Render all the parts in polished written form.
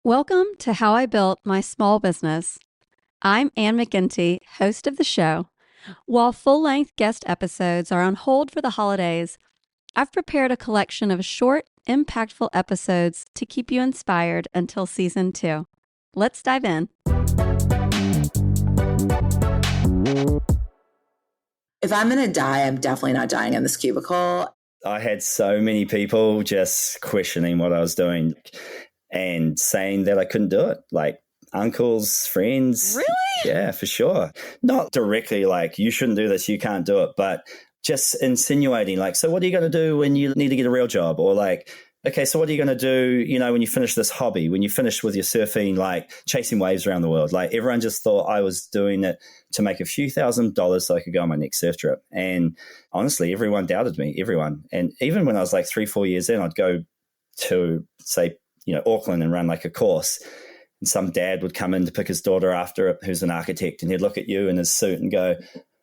Welcome to How I Built My Small Business. I'm Anne McGinty, host of the show. While full-length guest episodes are on hold for the holidays, I've prepared a collection of short, impactful episodes to keep you inspired until season 2. Let's dive in. If I'm going to die, I'm definitely not dying in this cubicle. I had so many people just questioning what I was doing and saying that I couldn't do it. Like uncles, friends. Really? Yeah, for sure. Not directly like, you shouldn't do this, you can't do it, but just insinuating like, so what are you going to do when you need to get a real job? Or like, okay, so what are you going to do, when you finish this hobby, when you finish with your surfing, like chasing waves around the world? Like everyone just thought I was doing it to make a few $1,000s so I could go on my next surf trip. And honestly, everyone doubted me, everyone. And even when I was like 3-4 years in, I'd go to say, Auckland and run like a course. And some dad would come in to pick his daughter after it, who's an architect, and he'd look at you in his suit and go,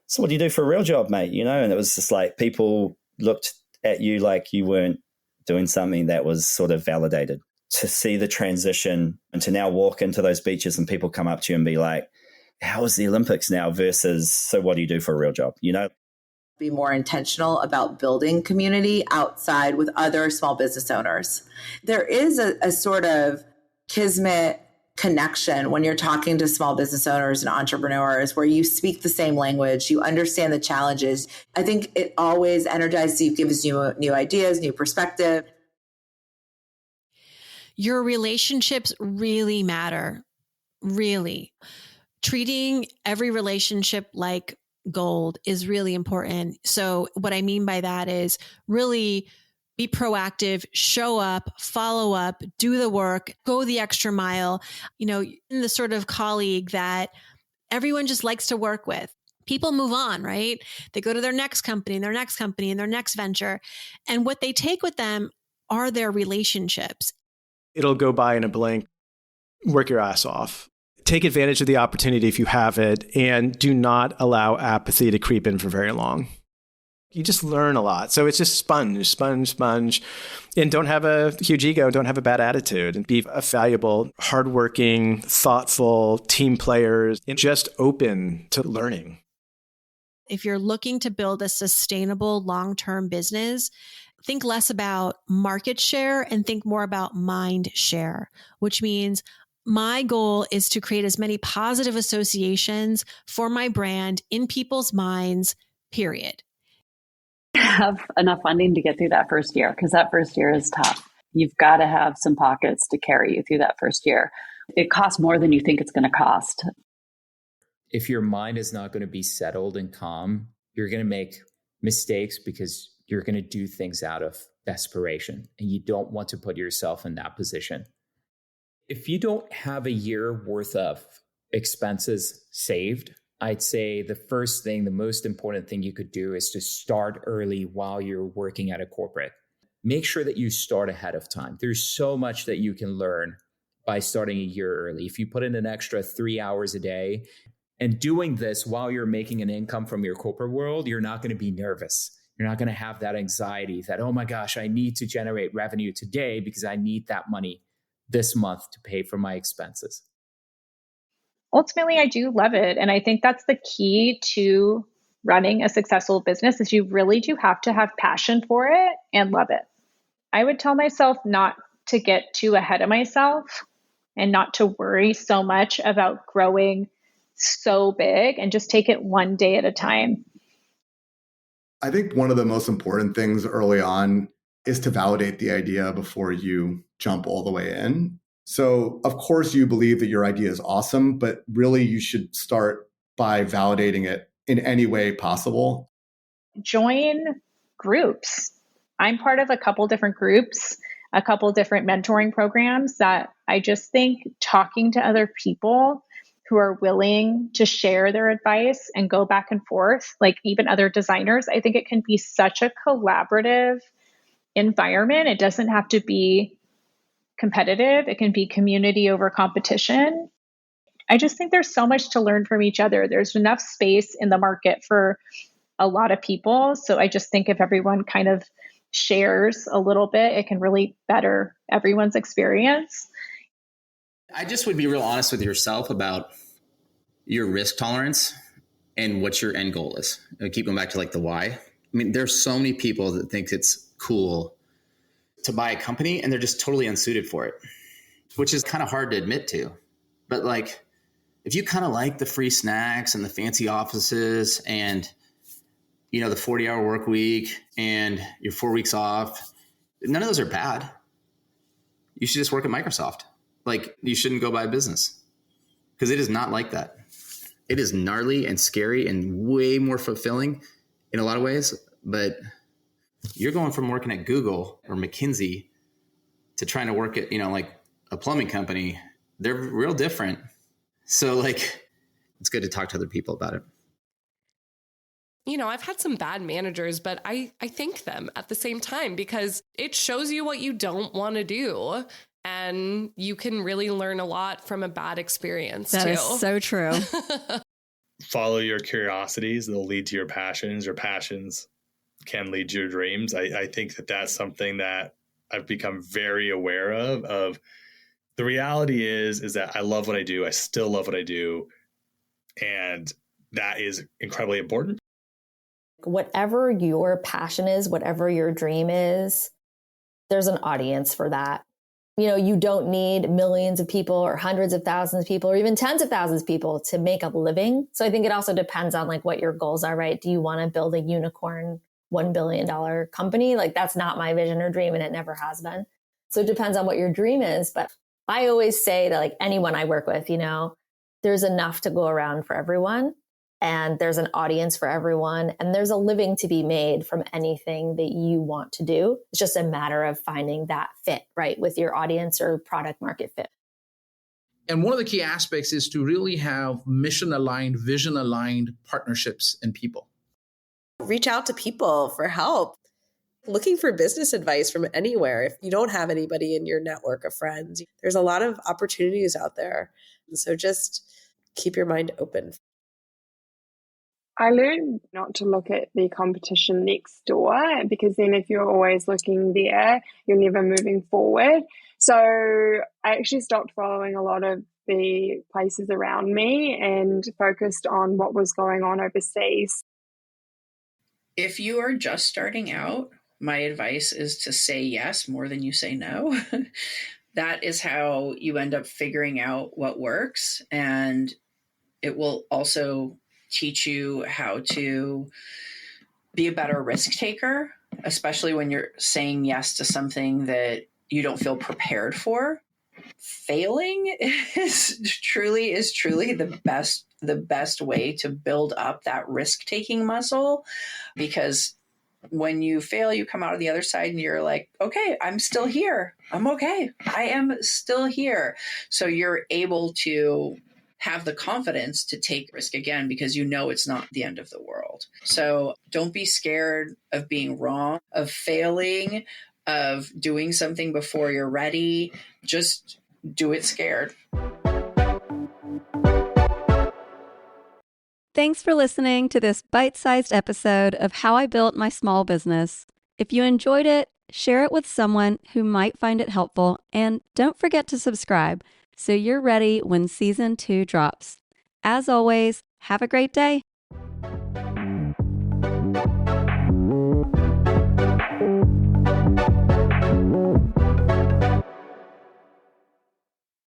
so what do you do for a real job, mate? And it was just like people looked at you like you weren't doing something that was sort of validated. To see the transition and to now walk into those beaches and people come up to you and be like, how is the Olympics now versus, so what do you do for a real job? Be more intentional about building community outside with other small business owners. There is a sort of kismet connection when you're talking to small business owners and entrepreneurs where you speak the same language, you understand the challenges. I think it always energizes you, gives you new ideas, new perspective. Your relationships really matter, really. Treating every relationship like gold is really important. So what I mean by that is really be proactive, show up, follow up, do the work, go the extra mile, the sort of colleague that everyone just likes to work with. People move on, right? They go to their next company and their next company and their next venture. And what they take with them are their relationships. It'll go by in a blink. Work your ass off. Take advantage of the opportunity if you have it, and do not allow apathy to creep in for very long. You just learn a lot. So it's just sponge. And don't have a huge ego, don't have a bad attitude, and be a valuable, hardworking, thoughtful team player, and just open to learning. If you're looking to build a sustainable long-term business, think less about market share and think more about mind share, which means my goal is to create as many positive associations for my brand in people's minds, period. Have enough funding to get through that first year, because that first year is tough. You've got to have some pockets to carry you through that first year. It costs more than you think it's going to cost. If your mind is not going to be settled and calm, you're going to make mistakes because you're going to do things out of desperation, and you don't want to put yourself in that position. If you don't have a year worth of expenses saved, I'd say the first thing, the most important thing you could do is to start early while you're working at a corporate. Make sure that you start ahead of time. There's so much that you can learn by starting a year early. If you put in an extra 3 hours a day and doing this while you're making an income from your corporate world, you're not going to be nervous. You're not going to have that anxiety that, oh my gosh, I need to generate revenue today because I need that money this month to pay for my expenses. Ultimately, I do love it. And I think that's the key to running a successful business is you really do have to have passion for it and love it. I would tell myself not to get too ahead of myself and not to worry so much about growing so big and just take it one day at a time. I think one of the most important things early on is to validate the idea before you jump all the way in. So, of course, you believe that your idea is awesome, but really you should start by validating it in any way possible. Join groups. I'm part of a couple different groups, a couple different mentoring programs that I just think talking to other people who are willing to share their advice and go back and forth, like even other designers, I think it can be such a collaborative environment. It doesn't have to be competitive. It can be community over competition. I just think there's so much to learn from each other. There's enough space in the market for a lot of people. So I just think if everyone kind of shares a little bit, it can really better everyone's experience. I just would be real honest with yourself about your risk tolerance and what your end goal is. I keep going back to like the why. I mean, there's so many people that think it's cool to buy a company and they're just totally unsuited for it, which is kind of hard to admit to. But like, if you kind of like the free snacks and the fancy offices and, you know, the 40-hour work week and your 4 weeks off, none of those are bad. You should just work at Microsoft. Like, you shouldn't go buy a business because it is not like that. It is gnarly and scary and way more fulfilling in a lot of ways. But you're going from working at Google or McKinsey to trying to work at, you know, like a plumbing company. They're real different. So like, it's good to talk to other people about it. You know, I've had some bad managers, but I thank them at the same time because it shows you what you don't want to do. And you can really learn a lot from a bad experience, That too. is so true. Follow your curiosities. They'll lead to your passions. Your passions can lead to your dreams. I think that that's something that I've become very aware of. The reality is that I love what I do. I still love what I do. And that is incredibly important. Whatever your passion is, whatever your dream is, there's an audience for that. You know, you don't need millions of people or hundreds of thousands of people or even tens of thousands of people to make a living. So I think it also depends on like what your goals are, right? Do you want to build a unicorn $1 billion company? Like that's not my vision or dream and it never has been. So it depends on what your dream is. But I always say that like anyone I work with, you know, there's enough to go around for everyone. And there's an audience for everyone. And there's a living to be made from anything that you want to do. It's just a matter of finding that fit, right, with your audience or product market fit. And one of the key aspects is to really have mission aligned, vision aligned partnerships and people. Reach out to people for help. Looking for business advice from anywhere. If you don't have anybody in your network of friends, there's a lot of opportunities out there. And so just keep your mind open. I learned not to look at the competition next door because then if you're always looking there, you're never moving forward. So I actually stopped following a lot of the places around me and focused on what was going on overseas. If you are just starting out, my advice is to say yes more than you say no. That is how you end up figuring out what works. And it will also teach you how to be a better risk taker, especially when you're saying yes to something that you don't feel prepared for. Failing is truly the best way to build up that risk-taking muscle, because when you fail, you come out of the other side and you're like, okay, I'm still here. I'm okay. I am still here. So you're able to have the confidence to take risk again because you know it's not the end of the world. So don't be scared of being wrong, of failing, of doing something before you're ready. Just do it scared. Thanks for listening to this bite-sized episode of How I Built My Small Business. If you enjoyed it, share it with someone who might find it helpful, and don't forget to subscribe so you're ready when season 2 drops. As always, have a great day.